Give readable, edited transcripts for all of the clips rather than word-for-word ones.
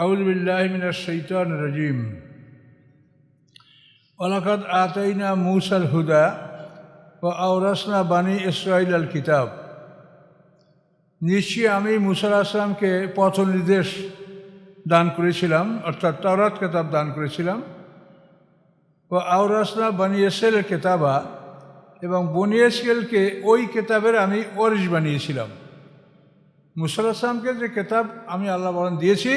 আউযু বিল্লাহি মিনাশ শাইতানির রাজিম। ওয়ালাকাদ আতাইনা মূসাল হুদা ওয়া আওরাসনা বানি ইসরাঈল আল কিতাব। নিশ্চয়ই আমি মূসা আলাইহিস সালামকে পথ নির্দেশ দান করেছিলাম, অর্থাৎ তাওরাত কিতাব দান করেছিলাম। ওয়া আওরাসনা বানি ইসরাঈল কিতাবা, এবং বনী ইসরাঈলকে ওই কিতাবের আমি ওয়ারিশ বানিয়েছিলাম। মূসা আলাইহিস সালামকে যে কিতাব আমি আল্লাহ বলেন দিয়েছি,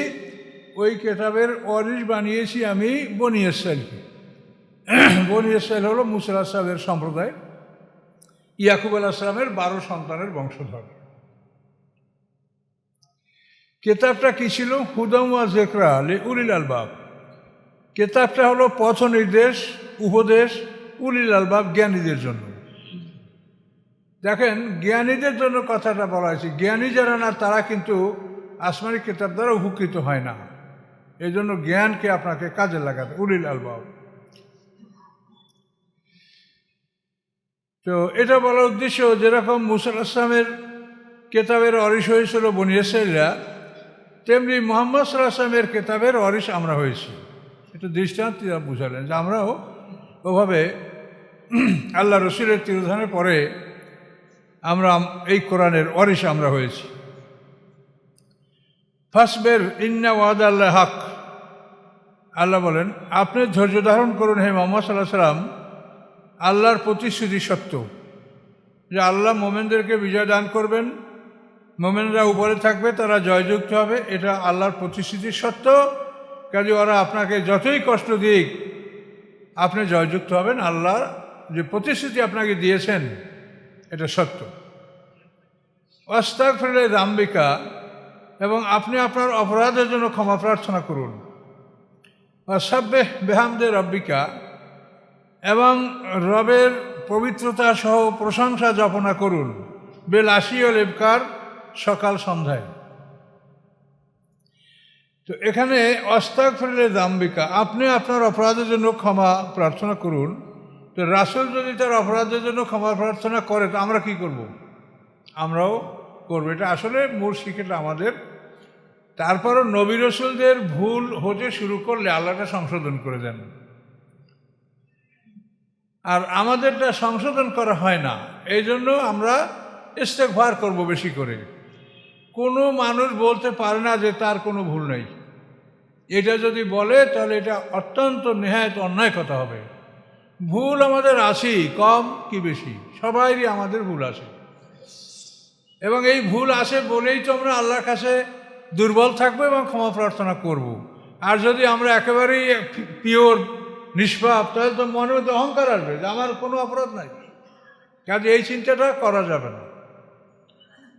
ওই কিতাবের ওয়ারিশ বানিয়েছি আমি বনী ইসরাঈলকে। বনী ইসরাঈল হলো মূসা আলাইহিস সালামের সম্প্রদায়, ইয়াকুব আলাইহিস সালামের 12 সন্তানের বংশধর। কিতাবটা কি ছিল? হুদাম ওয়া যিকরা লিউলিল আলবাব। কিতাবটা হলো পথ নির্দেশ, উপদেশ উলিল আলবাব, জ্ঞানীদের জন্য। দেখেন, জ্ঞানীদের জন্য কথাটা বলা হয়েছে। জ্ঞানী যারা না, তারা কিন্তু আসমানি কিতাব দ্বারা উপকৃত হয় না। এই জন্য জ্ঞানকে আপনাকে কাজে লাগাতে, উলিল আলবাব। তো এটা বলার উদ্দেশ্য, যেরকম মূসা আলাইহিস সালামের কিতাবের ওয়ারিশ হয়েছিল বনী ইসরাঈলরা, তেমনি মুহাম্মদ সাল্লাল্লাহু আলাইহি ওয়াসাল্লামের কিতাবের ওয়ারিশ আমরা হয়েছি। এটা দৃষ্টান্ত বুঝালেন যে আমরাও ওভাবে আল্লাহ রসুলের তিরোধানের পরে আমরা এই কোরআনের ওয়ারিশ আমরা হয়েছি। ফাসবির ইন্না ওয়াদাল্লাহি হক। আল্লাহ বলেন, আপনি ধৈর্য ধারণ করুন হে মুহাম্মদ সাল্লাল্লাহু আলাইহি ওয়াসাল্লাম, আল্লাহর প্রতিশ্রুতি সত্য, যে আল্লাহ মোমেনদেরকে বিজয় দান করবেন, মোমেনরা উপরে থাকবে, তারা জয়যুক্ত হবে। এটা আল্লাহর প্রতিশ্রুতি সত্য। কাজে ওরা আপনাকে যতই কষ্ট দিক, আপনি জয়যুক্ত হবেন। আল্লাহর যে প্রতিশ্রুতি আপনাকে দিয়েছেন এটা সত্য। আস্তাগফিরুল্লাহ যামবিকা, এবং আপনি আপনার অপরাধের জন্য ক্ষমা প্রার্থনা করুন। ওয়াসাব্বিহ বিহামদি রাব্বিকা, এবং রবের পবিত্রতা সহ প্রশংসা জপনা করুন। বেল আশি ওয়াল ইবকার, সকাল সন্ধ্যায়। তো এখানে আস্তাগফিরুল্লাহ যামবিকা, আপনি আপনার অপরাধের জন্য ক্ষমা প্রার্থনা করুন। তো রাসূল যদি তার অপরাধের জন্য ক্ষমা প্রার্থনা করে, তো আমরা কি করব? আমরাও করব। এটা আসলে মূল শিক্ষাটা আমাদের। তারপরও নবী রাসূলদের ভুল হতে শুরু করলে আল্লাহটা সংশোধন করে দেন, আর আমাদেরটা সংশোধন করা হয় না। এই জন্য আমরা ইস্তেগফার করব বেশি করে। কোনো মানুষ বলতে পারে না যে তার কোনো ভুল নেই। এটা যদি বলে, তাহলে এটা অত্যন্ত নেহায়েত অন্যায় কথা হবে। ভুল আমাদের আছেই, কম কি বেশি, সবাইরই আমাদের ভুল আছে। এবং এই ভুল আছে বলেই তো আমরা আল্লাহর কাছে দুর্বল থাকবো এবং ক্ষমা প্রার্থনা করব। আর যদি আমরা একেবারেই পিওর নিষ্পাপ, তাহলে তো মনের মধ্যে অহংকার আসবে যে আমার কোনো অপরাধ নাই। কাজে এই চিন্তাটা করা যাবে না।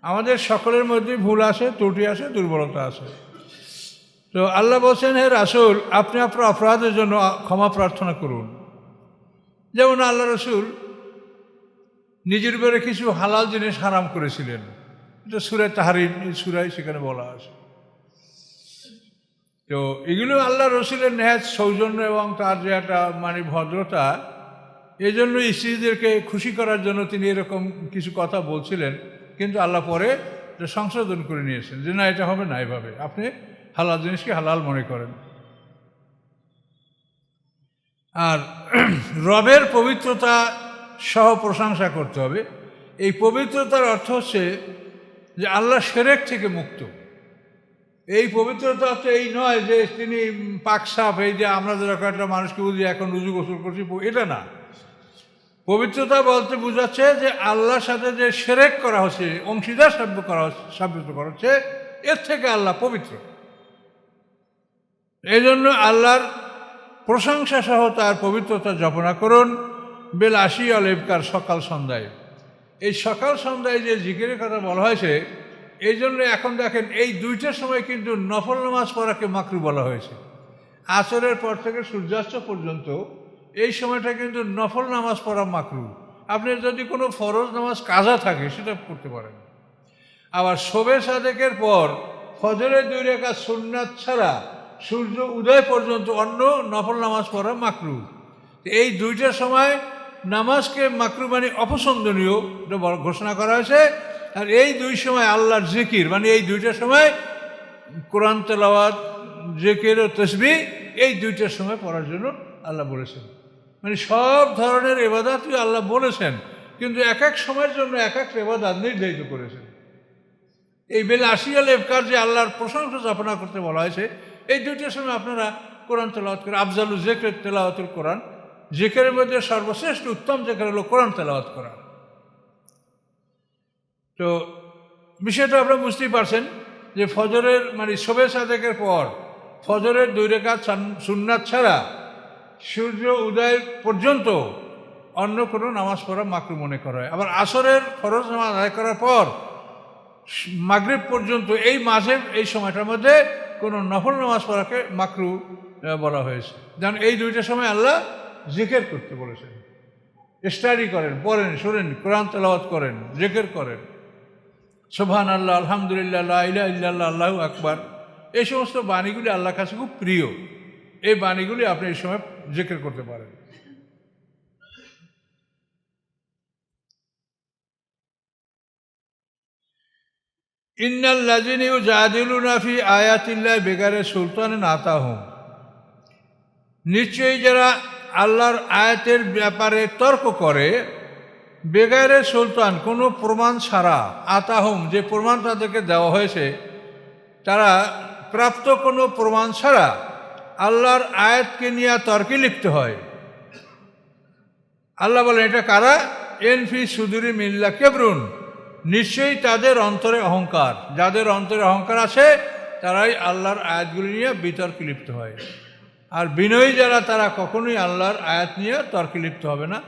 আমাদের সকলের মধ্যেই ভুল আছে, ত্রুটি আছে, দুর্বলতা আছে। তো আল্লাহ বলছেন, হে রাসূল, আপনি আপনার অপরাধের জন্য ক্ষমা প্রার্থনা করুন। যেমন আল্লাহ রসুল নিজের উপরে কিছু হালাল জিনিস হারাম করেছিলেন। এটা সূরা তাহরিম, সূরায় সেখানে বলা আছে। তো এগুলো আল্লাহ রসুলের নেহাত সৌজন্য এবং তার যে একটা ভদ্রতা, এই জন্য স্ত্রীদেরকে খুশি করার জন্য তিনি এরকম কিছু কথা বলছিলেন। কিন্তু আল্লাহ পরে সংশোধন করে নিয়েছেন যে না, এটা হবে না, এভাবে আপনি হালাল জিনিসকে হালাল মনে করেন। আর রবের পবিত্রতা সহ প্রশংসা করতে হবে। এই পবিত্রতার অর্থ হচ্ছে যে আল্লাহ শিরক থেকে মুক্ত। এই পবিত্রতা তো এই নয় যে তিনি পাকসাফ, এই যে আমরা যেরকম একটা মানুষকে বুঝি এখন রুজু গোসল করছি, এটা না। পবিত্রতা বলতে বোঝাচ্ছে যে আল্লাহর সাথে যে শিরক করা হচ্ছে, অংশীদার সাব্যস্ত করা হচ্ছে, এর থেকে আল্লাহ পবিত্র। এই জন্য আল্লাহর প্রশংসা সহ তার পবিত্রতা জপনা করুন। বেল আশি ওয়াল ইবকার, সকাল সন্ধ্যায়। এই সকাল সন্ধ্যায় যে জিকিরের কথা বলা হয়েছে, এই জন্য এখন দেখেন এই দুইটার সময় কিন্তু নফল নামাজ পড়াকে মাকরু বলা হয়েছে। আসরের পর থেকে সূর্যাস্ত পর্যন্ত এই সময়টা কিন্তু নফল নামাজ পড়া মাকরু। আপনি যদি কোনো ফরজ নামাজ কাজা থাকে সেটা পড়তে পারেন। আবার শবে সাদেকের পর ফজরের 2 রাকাত সুন্নাত ছাড়া সূর্য উদয় পর্যন্ত অন্য নফল নামাজ পড়া মাকরু। এই দুইটার সময় নামাজকে মাকরু অপছন্দনীয় ঘোষণা করা হয়েছে। আর এই দুই সময় আল্লাহর জিকির, এই দুইটার সময় কোরআন তেলাওয়াত, জিকির ও তাসবিহ এই দুইটার সময় পড়ার জন্য আল্লাহ বলেছেন। মানে সব ধরনের ইবাদতই আল্লাহ বলেছেন, কিন্তু এক এক সময়ের জন্য এক এক ইবাদত নির্ধারিত করেছেন। এই বেল আশিয়াল এফকার যে আল্লাহর প্রশংসা যাপনা করতে বলা হয়েছে, এই দুইটার সময় আপনারা কোরআন তেলাওয়াত করে, আফজালু জিকির তেলাওয়াতুল কোরআন, জিকিরের মধ্যে সর্বশ্রেষ্ঠ উত্তম জিকির হলো কোরআন তেলাওয়াত করা। তো বিষয়টা আপনারা বুঝতেই পারছেন যে ফজরের মানে শবে সাদেকের পর ফজরের 2 রাকাত সুন্নাত ছাড়া সূর্য উদয় পর্যন্ত অন্য কোনো নামাজ পড়া মাকরু মনে করা হয়। আবার আসরের ফরজ নামাজ আদায় করার পর মাগরিব পর্যন্ত এই মাঝে এই সময়টার মধ্যে কোনো নফল নামাজ পড়াকে মাকরু বলা হয়েছে। যেমন এই দুইটা সময় আল্লাহ জিকির করতে বলেছেন, স্টাডি করেন, পড়েন, শোনেন, কোরআন তেলাওয়াত করেন, জিকির করেন, সুবহানাল্লাহ, আলহামদুলিল্লাহ, লা ইলাহা ইল্লাল্লাহ, আল্লাহু আকবার। এই সমস্ত বাণীগুলি আল্লাহর কাছে খুব প্রিয়। এই বাণীগুলি আপনি এই সময় জিকির করতে পারেন। ইন্নাল্লাযিনা ইউজাদিলুনা ফি আয়াতিল্লাহি বিগাইরি সুলতানিন আতাহুম, নিশ্চয়ই যারা আল্লাহর আয়াতের ব্যাপারে তর্ক করে, বেগাইরে সুলতান, কোনো প্রমাণ ছাড়া, আতাহুম যে প্রমাণ তাদেরকে দেওয়া হয়েছে, তারা প্রাপ্ত কোনো প্রমাণ ছাড়া আল্লাহর আয়াতকে নিয়ে তর্কে লিপ্ত হয়। আল্লাহ বলেন এটা কারা? এনফি সুদুরি মিল্লা কেবরুন, নিশ্চয়ই তাদের অন্তরে অহংকার। যাদের অন্তরে অহংকার আছে তারাই আল্লাহর আয়াতগুলি নিয়ে বিতর্কে লিপ্ত হয়। আর বিনয়ী যারা, তারা কখনোই আল্লাহর আয়াত নিয়ে তর্কে লিপ্ত হবে না।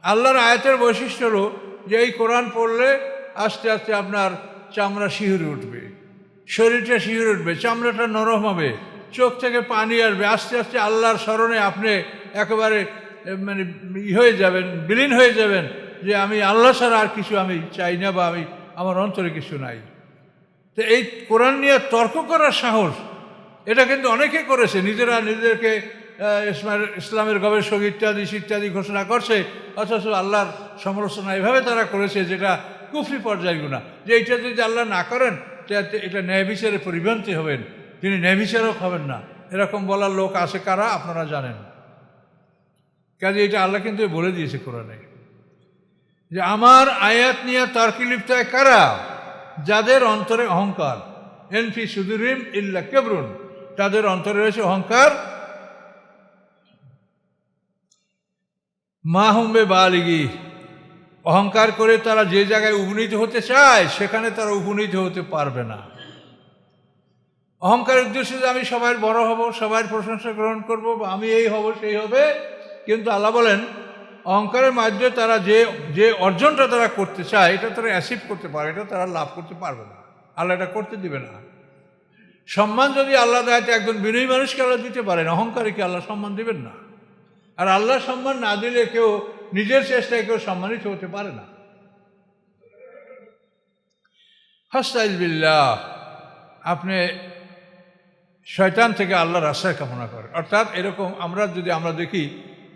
আল্লাহর আয়াতের বৈশিষ্ট্য হলো যে এই কোরআন পড়লে আস্তে আস্তে আপনার চামড়া শিহরে উঠবে, শরীরটা শিহরে উঠবে, চামড়াটা নরম হবে, চোখ থেকে পানি আসবে, আস্তে আস্তে আল্লাহর স্মরণে আপনি একেবারে মানে হয়ে যাবেন, বিলীন হয়ে যাবেন যে আমি আল্লাহ ছাড়া আর কিছু আমি চাই না, বা আমি আমার অন্তরে কিছু নাই। তো এই কোরআন নিয়ে তর্ক করার সাহস এটা কিন্তু অনেকে করেছে, নিজেরা নিজেদেরকে ইসলামের গবেষক ইত্যাদি ইত্যাদি ঘোষণা করছে, অথচ আল্লাহর সমালোচনা এভাবে তারা করেছে যেটা কুফরি পর্যায়ের গুনাহ, যে এইটা যদি আল্লাহ না করেন এটা ন্যায় বিচারে পরিপন্থী হবেন, তিনি ন্যায় বিচারক হবেন না, এরকম বলার লোক আছে কারা আপনারা জানেন। কাজে এটা আল্লাহ কিন্তু বলে দিয়েছে কোরআনে যে আমার আয়াত নিয়ে তর্কে লিপ্ত হয় কারা? যাদের অন্তরে অহংকার। এনফি সুদুরিম ইল্লা কেবরুন, তাদের অন্তরে রয়েছে অহংকার। মা হুম্বে বালিগি, অহংকার করে তারা যে জায়গায় উপনীত হতে চায় সেখানে তারা উপনীত হতে পারবে না। অহংকারের উদ্দেশ্য যে আমি সবার বড় হব, সবার প্রশংসা গ্রহণ করব, বা আমি এই হব সেই হবে, কিন্তু আল্লাহ বলেন অহংকারের মাধ্যমে তারা যে অর্জনটা তারা করতে চায় এটা তারা অ্যাচিভ করতে পারে, এটা তারা লাভ করতে পারবে না, আল্লাহ এটা করতে দিবে না। সম্মান যদি আল্লাহ দেয় তো একজন বিনয়ী মানুষকে আল্লাহ দিতে পারেন, অহংকারীকে আল্লাহ সম্মান দিবেন না। আর আল্লাহ সম্মান না দিলে কেউ নিজের চেষ্টায় কেউ সম্মানিত হতে পারে না। ফাস্তাইজ বিল্লাহ, আপনি শয়তান থেকে আল্লাহর আশ্রয় কামনা করেন। অর্থাৎ এরকম আমরা দেখি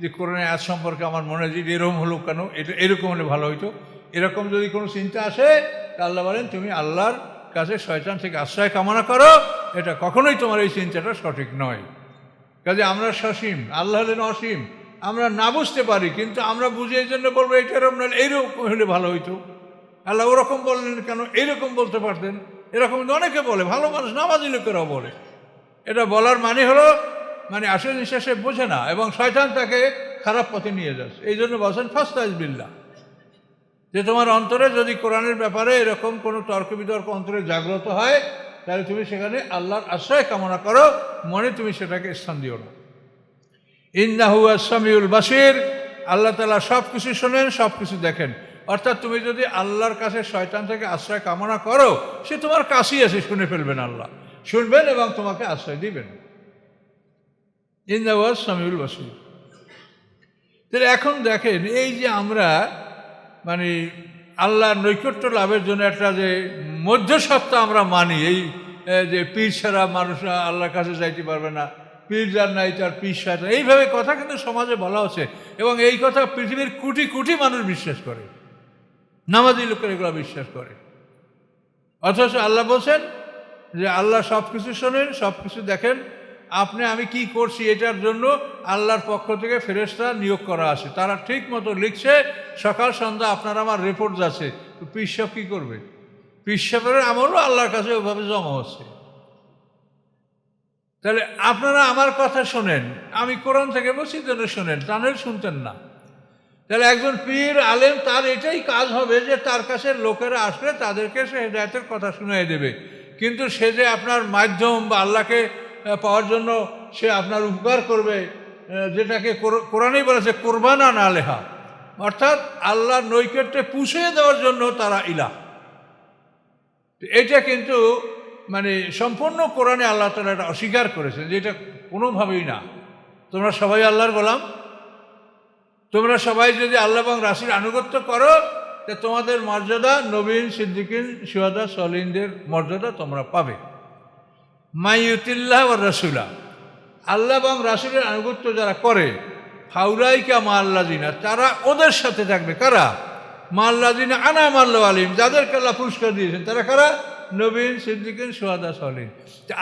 যে কোরআনে আয়াত সম্পর্কে আমার মনে হয় যে এরকম হলো কেন, এটা এরকম হলে ভালো হইতো, এরকম যদি কোনো চিন্তা আসে তা আল্লাহ বলেন তুমি আল্লাহর কাছে শয়তান থেকে আশ্রয় কামনা করো, এটা কখনোই তোমার এই চিন্তাটা সঠিক নয়। কাজে আমরা সসীম, আল্লাহ হলেন অসীম, আমরা না বুঝতে পারি, কিন্তু আমরা বুঝি এই জন্য বলবো এটা এরকম নয়, এইরকম হলে ভালো হইতো। আল্লাহ ওরকম বললেন কেন, এইরকম বলতে পারতেন। এরকম অনেকে বলে, ভালো মানুষ নামাজি লোকেরাও বলে। এটা বলার মানে হলো মানে আসল নিঃশ্বাসে বোঝে না, এবং শয়তান তাকে খারাপ পথে নিয়ে যাচ্ছে। এই জন্য বলছেন ফাস্তাইজ বিল্লাহ, যে তোমার অন্তরে যদি কোরআনের ব্যাপারে এরকম কোনো তর্ক বিতর্ক অন্তরে জাগ্রত হয় তাহলে তুমি সেখানে আল্লাহর আশ্রয় কামনা করো, মনে তুমি সেটাকে স্থান দিও না। ইন্নাহু আস-সামিউল বাসির, আল্লাহ তাআলা সব কিছু শোনেন, সব কিছু দেখেন। অর্থাৎ তুমি যদি আল্লাহর কাছে শয়তান থেকে আশ্রয় কামনা করো, সে তোমার কাছেই আছে, শুনে ফেলবেন, আল্লাহ শুনবেন এবং তোমাকে আশ্রয় দিবেন। ইন্নাহু আস-সামিউল বাসির। তাহলে এখন দেখেন, এই যে আমরা মানে আল্লাহর নৈকট্য লাভের জন্য একটা যে মধ্যসত্ত্বা আমরা মানি, এই যে পীর ছাড়া মানুষরা আল্লাহর কাছে যাইতে পারবে না, পীর যার নাই তার পীর সাথে, এইভাবে কথা কিন্তু সমাজে বলা হচ্ছে, এবং এই কথা পৃথিবীর কোটি কোটি মানুষ বিশ্বাস করে, নামাজি লোকের এগুলো বিশ্বাস করে। অথচ আল্লাহ বলছেন যে আল্লাহ সব কিছু শোনেন, সব কিছু দেখেন। আমি কি করছি এটার জন্য আল্লাহর পক্ষ থেকে ফেরেশতা নিয়োগ করা আছে, তারা ঠিক মতো লিখছে। সকাল সন্ধ্যা আপনার আমার রিপোর্ট যাচ্ছে। তো পীর সাহেব কী করবে? পীর সাহেবের আমলও আল্লাহর কাছে ওইভাবে জমা হচ্ছে। তাহলে আপনারা আমার কথা শোনেন, আমি কোরআন থেকে বলছি জন্য শোনেন, তাদের শুনতেন না। তাহলে একজন পীর আলেম তার এটাই কাজ হবে যে তার কাছে লোকেরা আসলে তাদেরকে সে হেদায়েতের কথা শুনিয়ে দেবে। কিন্তু সে যে আপনার মাধ্যম বা আল্লাহকে পাওয়ার জন্য সে আপনার উপকার করবে, যেটাকে কোরআনেই বলেছে কোরবানা না লেহা, অর্থাৎ আল্লাহর নৈকট্যে পুষিয়ে দেওয়ার জন্য তারা ইলাহ। এটা কিন্তু মানে সম্পূর্ণ কোরআনে আল্লাহ তাআলা এটা অস্বীকার করেছেন যে এটা কোনোভাবেই না। তোমরা সবাই আল্লাহর গোলাম, তোমরা সবাই যদি আল্লাহ এবং রাসূলের আনুগত্য করো তা তোমাদের মর্যাদা নবীন, সিদ্দিকিন, শুহাদা, সলিহদের মর্যাদা তোমরা পাবে। মাইয়ুতিল্লাহ ওয়া রাসূলা, আল্লাহ এবং রাসূলের আনুগত্য যারা করে, ফাউলাইকা মাআল্লাযিনা, তারা ওদের সাথে থাকবে। কারা? মাআল্লাযিনা আনআমা আল্লাহু আলাইহিম, যাদেরকে আল্লাহ পুরস্কার দিয়েছেন। তারা কারা? নবীন, সিদ্দিকিন, শুহাদা, সলিহীন।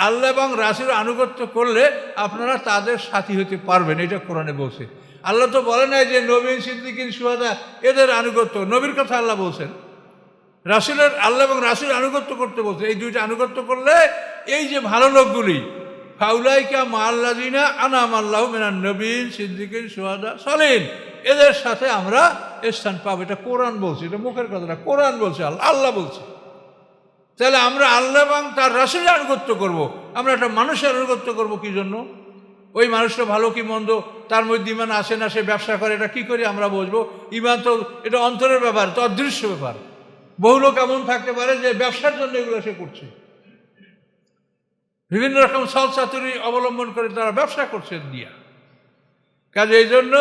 আল্লাহ এবং রাসূলের আনুগত্য করলে আপনারা তাদের সাথী হতে পারবেন, এটা কোরআনে বলছে। আল্লাহ তো বলে নাই যে নবীন, সিদ্দিকিন, শুহাদা এদের আনুগত্য, নবীর কথা আল্লাহ বলছেন। রাসূলের, আল্লাহ এবং রাসূলের আনুগত্য করতে বলছে। এই দুইটা আনুগত্য করলে এই যে ভালো লোকগুলি, ফাউলাইকা মাআল্লাযিনা আনআমা আল্লাহু মিনান নবীন, সিদ্দিকিন, শুহাদা, সলিহীন, এদের সাথে আমরা স্থান পাবো। এটা কোরআন বলছে, এটা মুখের কথা না, কোরআন বলছে, আল্লাহ বলছে। তাহলে আমরা আল্লাহ এবং তার রাসূলের আনুগত্য করব। আমরা একটা মানুষের আনুগত্য করব কি জন্য? ওই মানুষটা ভালো কি মন্দ, তার মধ্যে ঈমান আসে না, সে ব্যবসা করে, এটা কি করে আমরা বুঝবো? ঈমান তো এটা অন্তরের ব্যাপার, তো অদৃশ্য ব্যাপার। বহু লোক এমন থাকতে পারে যে ব্যবসার জন্য এগুলো সে করছে, বিভিন্ন রকম ছল চাতুরি অবলম্বন করে তারা ব্যবসা করছে দিয়া। কাজে এই জন্য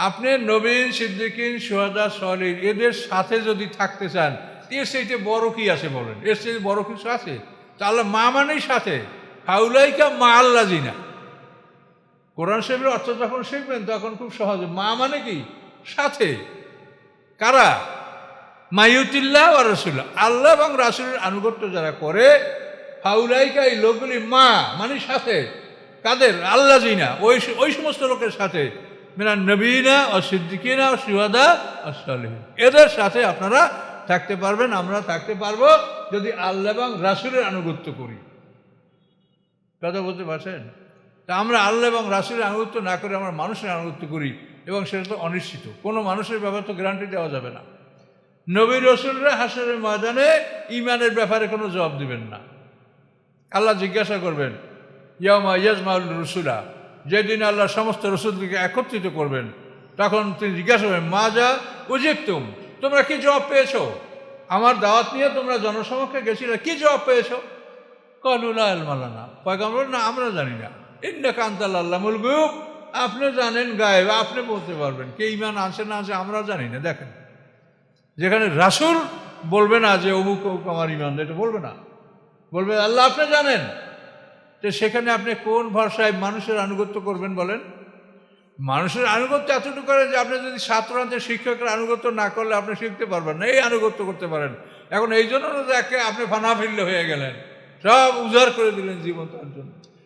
আপনি নবীন, সিদ্দিকিন, শুহাদা, সলিহীন এদের সাথে যদি থাকতে চান, এর চাইতে বড় কি আছে বলেন? এর চাইতে বড় কিছু আছে? তাহলে মা মানেই সাথে, ফাউলাইকা মাআল্লাযিনা। কোরআন শরীফের অর্থ যখন শিখবেন তখন খুব সহজে, মা মানে কি? সাথে। কারা? মাইয়ুতিল্লাহ ওয়া রাসূলা, আল্লাহ এবং রাসূলের আনুগত্য যারা করে, ফাউলাইকা, এই লোকগুলি, মা মানে সাথে। কাদের? আল্লাযিনা, ওই সমস্ত লোকের সাথে, মিনান নবীনা ও সিদ্দিকিনা ও শুহাদা ও সলিহীন, এদের সাথে আপনারা থাকতে পারবেন, আমরা থাকতে পারবো যদি আল্লাহ এবং রাসূলের আনুগত্য করি। কথা বলতে পারছেন? তা আমরা আল্লাহ এবং রাসূলের আনুগত্য না করে আমরা মানুষের আনুগত্য করি, এবং সেটা তো অনিশ্চিত, কোনো মানুষের ব্যাপারে তো গ্যারান্টি দেওয়া যাবে না। নবী রাসূলরা হাসরের ময়দানে ঈমানের ব্যাপারে কোনো জবাব দিবেন না। আল্লাহ জিজ্ঞাসা করবেন, ইয়াউমা ইয়াজমাউর রুসুলা, যেদিন আল্লাহ সমস্ত রসুলকে একত্রিত করবেন, তখন তিনি জিজ্ঞাসা করবেন, মাজা উজিবতুম, তোমরা কি জবাব পেয়েছো? আমার দাওয়াত নিয়ে তোমরা জনসমক্ষে গেছিলে, কি জবাব পেয়েছো? ক্বালু লা ইলমা লানা, পয়গম্বর, না আমরা জানি না। ইন্নাকা আনতাল আল্লামুল গুয়ুব, আপনি জানেন গায়েব, আপনি বলতে পারবেন কে ঈমান আনছে না আনছে, আমরা জানি না। দেখেন, যেখানে রাসূল বলবে না যে অমুক অমুক আমার ঈমান, এটা বলবে না, বলবে আল্লাহ আপনি জানেন। তো সেখানে আপনি কোন ভরসায় মানুষের আনুগত্য করবেন বলেন? মানুষের আনুগত্য এতটুকু করেন যে আপনি যদি ছাত্রান্তের শিক্ষকের আনুগত্য না করলে আপনি শিখতে পারবেন না, এই আনুগত্য করতে পারেন। এখন এই জন্য না যে আপনি ফানাফিল্য হয়ে গেলেন, সব উজাড় করে দিলেন জীবন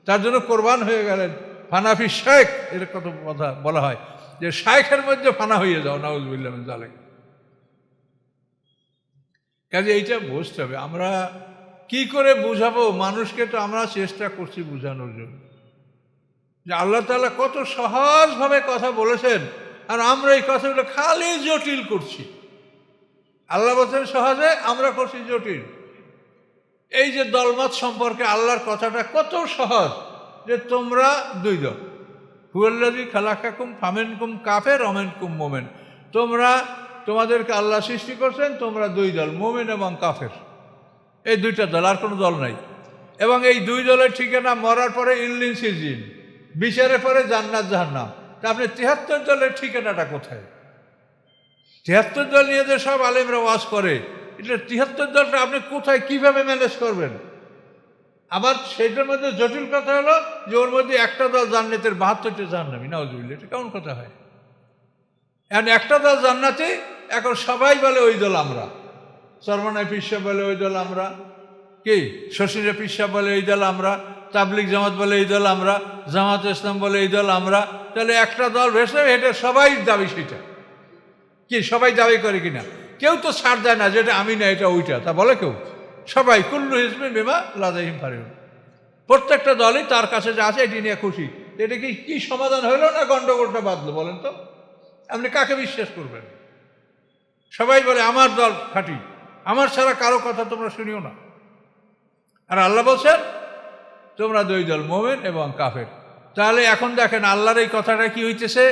তার জন্য কোরবান হয়ে গেলেন। ফানাফি শেখ, এর কত কথা বলা হয় যে শাইখের মধ্যে ফানা হয়ে যাও, নাউযুবিল্লাহ মিন যালিক। কাজে এইটা বুঝতে হবে। আমরা কি করে বুঝাবো মানুষকে? তো আমরা চেষ্টা করছি বোঝানোর জন্য যে আল্লাহ তাআলা কত সহজভাবে কথা বলেছেন, আর আমরা এই কথাগুলো খালি জটিল করছি। আল্লাহ বলছেন সহজে, আমরা করছি জটিল। এই যে দলমত সম্পর্কে আল্লাহর কথাটা কত সহজ, যে তোমরা দুই দল, হুয়াল্লাযী খালাকাকুম ফামিনকুম কাফির ওয়া মিনকুম মুমিন, তোমাদেরকে আল্লাহ সৃষ্টি করছেন, তোমরা দুই দল, মুমিন এবং কাফের, এই দুইটা দল, আর কোনো দল নাই। এবং এই দুই দলের ঠিকানা মরার পরে ইল্লিন সিজিন, বিচারের পরে জান্নাত জাহান্নাম। তা আপনি ৭৩ দলের ঠিকানাটা কোথায়? ৭৩ দল নিয়ে যে সব আলেমরা ওয়াজ করে, এটা ৭৩ দলটা আপনি কোথায় কিভাবে ম্যানেজ করবেন? আবার সেটার মধ্যে জটিল কথা হলো যে ওর মধ্যে একটা দল জান্নাতের, ৭২টা জাহান্নামী। নাউযুবিল্লাহ, এটা কেমন কথা হয়? এখন একটা দল জান্নাতি, এখন সবাই বলে ওই দল আমরা, সর্বনায় বিশ্ব বলে ওই দল আমরা, কি শশীরে পিসাব বলে এই দল আমরা, তাবলিগ জামাত বলে এই দল আমরা, জামাত ইসলাম বলে এই দল আমরা। তাহলে একটা দল ভেসে এটা সবাই দাবি, সেটা কি সবাই দাবি করে কিনা? কেউ তো ছাড় দেয় না যেটা আমি না এটা ওইটা, তা বলে কেউ? সবাই কুল্লু হিজবিন বিমা লাদাইহিম ফারিহুন, প্রত্যেকটা দলই তার কাছে যা আছে এটি নিয়ে খুশি। এটা কি সমাধান হইল না গন্ডগোলটা বাঁধলো বলেন তো? আপনি কাকে বিশ্বাস করবেন? সবাই বলে আমার দল খাঁটি, আমার ছাড়া কারো কথা তোমরা শুনিও না। আর আল্লাহ বলছেন তোমরা দুই দল, মোমেন এবং কাফের। তাহলে এখন দেখেন আল্লাহর এই কথাটা কি হইতেছে,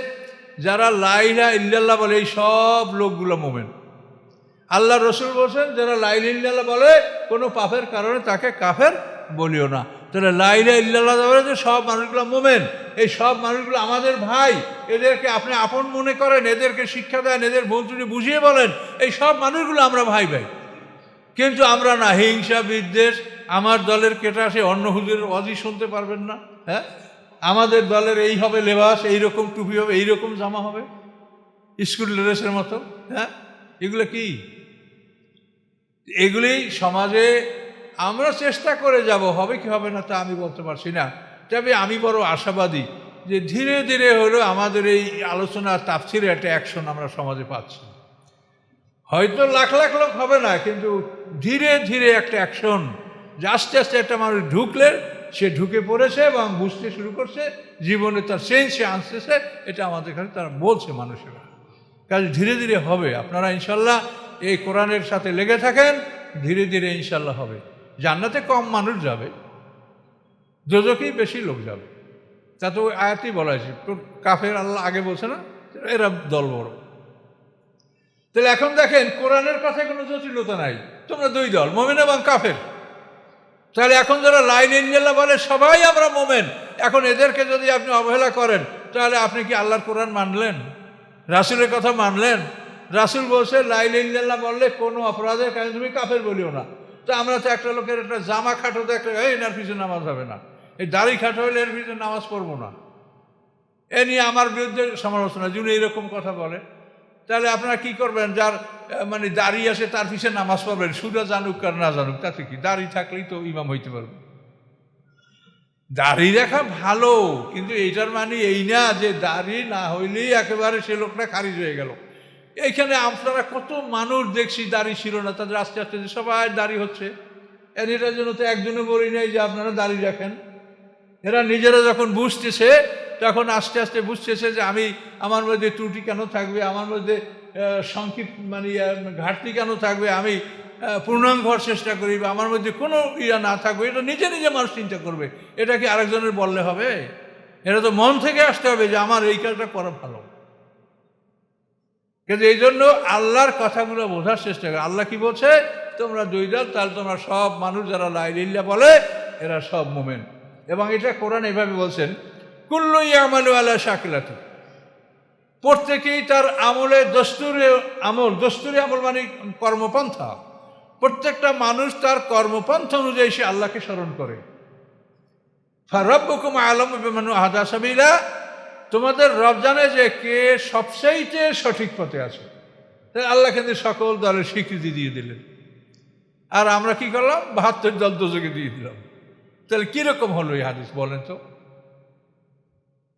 যারা লা ইলাহা ইল্লাল্লাহ বলে এই সব লোকগুলো মোমেন। আল্লাহ রসুল বলছেন যারা লা ইলাহা ইল্লাল্লাহ বলে কোনো পাপের কারণে তাকে কাফের বলিও না। তাহলে লা ইলাহা ইল্লাল্লাহ বলে যে সব মানুষগুলো মোমেন, এই সব মানুষগুলো আমাদের ভাই, এদেরকে আপনি আপন মনে করেন, এদেরকে শিক্ষা দেন, এদের ভুল ত্রুটি বুঝিয়ে বলেন, এই সব মানুষগুলো আমরা ভাই ভাই। কিন্তু আমরা না, হিংসা বিদ্বেষ, আমার দলের কেটা সে অন্য হুজুরের ওয়াজি শুনতে পারবেন না, হ্যাঁ আমাদের দলের এই হবে লেবাস, এইরকম টুপি হবে, এইরকম জামা হবে স্কুল ড্রেসের মতো, হ্যাঁ এগুলো কি? এগুলি সমাজে আমরা চেষ্টা করে যাব, হবে কি হবে না তা আমি বলতে পারছি না। তবে আমি বড় আশাবাদী যে ধীরে ধীরে হলেও আমাদের এই আলোচনা তাফসিরে একটা অ্যাকশন আমরা সমাজে পাচ্ছি। হয়তো লাখ লাখ লোক হবে না, কিন্তু ধীরে ধীরে একটা অ্যাকশন, যে আস্তে আস্তে একটা মানুষ ঢুকলে সে ঢুকে পড়েছে এবং বুঝতে শুরু করছে, জীবনে তার চেঞ্জ সে আনতেছে, এটা আমাদের কাছে তারা বলছে মানুষেরা। কাজে ধীরে ধীরে হবে। আপনারা ইনশাল্লাহ এই কোরআনের সাথে লেগে থাকেন, ধীরে ধীরে ইনশাল্লাহ হবে। জান্নাতে কম মানুষ যাবে, দোজখেই বেশি লোক যাবে। তা তো আয়াতেই বলা হয়েছে, কাফের আল্লাহ আগে বলছে না, এরা দল বড়। তাহলে এখন দেখেন কোরআনের কথায় কোনো জটিলতা নাই, তোমরা দুই দল, মোমেন এবং কাফের। তাহলে এখন যারা লা ইলাহা ইল্লাল্লাহ বলে সবাই আমরা মোমেন, এখন এদেরকে যদি আপনি অবহেলা করেন তাহলে আপনি কি আল্লাহর কোরআন মানলেন? রাসূলের কথা মানলেন? রাসূল বলছে লা ইলাহা ইল্লাল্লাহ বললে কোনো অপরাধের কারণে তুমি কাফের বলিও না। তো আমরা তো একটা লোকের একটা জামা খাটো তো একটা এনার পিছনে নামাজ হবে না, এই দাড়ি খাটো হলে এর পিছনে নামাজ পড়বো না, এ নিয়ে আমার বিরুদ্ধে সমালোচনা, যদি এরকম কথা বলে তাহলে আপনারা কি করবেন? যার মানে দাড়ি আছে তার পিছনে নামাজ পড়বেন, সুরা জানুক আর না জানুক তাতে কি? দাড়ি থাকলেই তো ইমাম হইতে পারবে। দাড়ি রাখা ভালো, কিন্তু এইটার মানে এই না যে দাড়ি না হইলেই একেবারে সে লোকটা খারিজ হয়ে গেল। এইখানে আপনারা কত মানুষ দেখছি দাড়ি ছিল না, তাদের আস্তে আস্তে সবাই দাড়ি হচ্ছে। এটার জন্য তো একজনে বলি নাই যে আপনারা দাড়ি রাখেন। এরা নিজেরা যখন বুঝতেছে তখন আস্তে আস্তে বুঝতেছে যে আমার মধ্যে ত্রুটি কেন থাকবে, আমার মধ্যে সংক্ষিপ্ত মানে ঘাটতি কেন থাকবে, আমি পূর্ণাঙ্গ হওয়ার চেষ্টা করি, বা আমার মধ্যে কোনো ইয়া না থাকবে, এটা নিজে নিজে মানুষ চিন্তা করবে। এটা কি আরেকজনের বললে হবে? এটা তো মন থেকে আসতে হবে যে আমার এই কাজটা করা ভালো। কিন্তু এই জন্য আল্লাহর কথাগুলো বোঝার চেষ্টা করে। আল্লাহ কি বলছে? তোমরা দুই দল, তাহলে তোমরা সব মানুষ যারা লা ইলাহা ইল্লাল্লাহ বলে এরা সব মুমিন। এবং এটা কোরআন এভাবে বলছেন, কুল্লু ইয়ামালু আলা শাকিলাতি, প্রত্যেকেই তার আমলে দস্তুরি আমল মানে কর্মপন্থা, প্রত্যেকটা মানুষ তার কর্মপন্থা অনুযায়ী সে আল্লাহকে স্মরণ করে। ফারাব্বুকুম আ'লামু বিমান আহদা সাবিলা, তোমাদের রব জানে যে কে সবচেয়ে সঠিক পথে আছে। তাই আল্লাহ কিন্তু সকল দলের স্বীকৃতি দিয়ে দিলেন, আর আমরা কি করলাম? ৭২ দল দোজখে দিয়ে দিলাম। তাহলে কিরকম হলো এই হাদিস বলেন তো?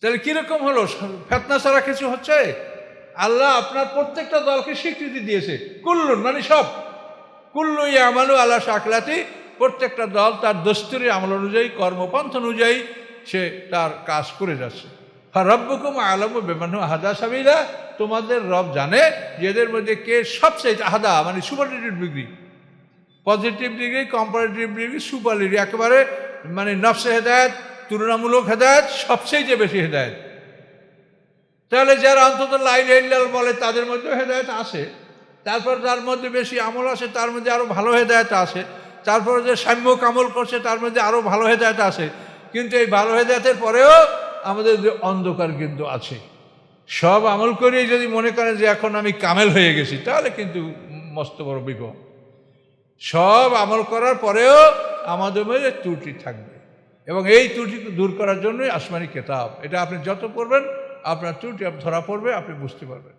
তাহলে কিরকম হলো? ফেতনা ছাড়া কিছু হচ্ছে? আল্লাহ আপনার প্রত্যেকটা দলকে স্বীকৃতি দিয়েছে, কুল্লুন মানে সব, কুল্লু ইয়ামালু আলা শাকিলাতি, প্রত্যেকটা দল তার দস্তুরি আমল অনুযায়ী, কর্মপন্থ অনুযায়ী সে তার কাজ করে যাচ্ছে। ফারাব্বুকুম আ'লামু বিমান আহদা সাবিলা, তোমাদের রব জানে যে এদের মধ্যে কে সবচেয়ে আহদা মানে superlative degree, positive degree, comparative degree, superlative, একেবারে মানে নফসে হেদায়েত, তুলনামূলক হেদায়েত, সবচেয়ে বেশি হেদায়েত। তাহলে যারা অন্তত লা ইলাহা ইল্লাল্লাহ বলে তাদের মধ্যেও হেদায়েত আছে, তারপর যার মধ্যে বেশি আমল আছে তার মধ্যে আরও ভালো হেদায়েত আছে, তারপরে যে সাম্যক আমল করছে তার মধ্যে আরও ভালো হেদায়েত আছে। কিন্তু এই ভালো হেদায়েতের পরেও আমাদের যে অন্ধকার কিন্তু আছে। সব আমল করেই যদি মনে করেন যে এখন আমি কামেল হয়ে গেছি, তাহলে কিন্তু মস্ত বড় বিপদ। সব আমল করার পরেও আমাদের মধ্যে ত্রুটি থাকবে, এবং এই ত্রুটি দূর করার জন্যই আসমানি কেতাব। এটা আপনি যত পড়বেন আপনার ত্রুটি ধরা পড়বে, আপনি বুঝতে পারবেন।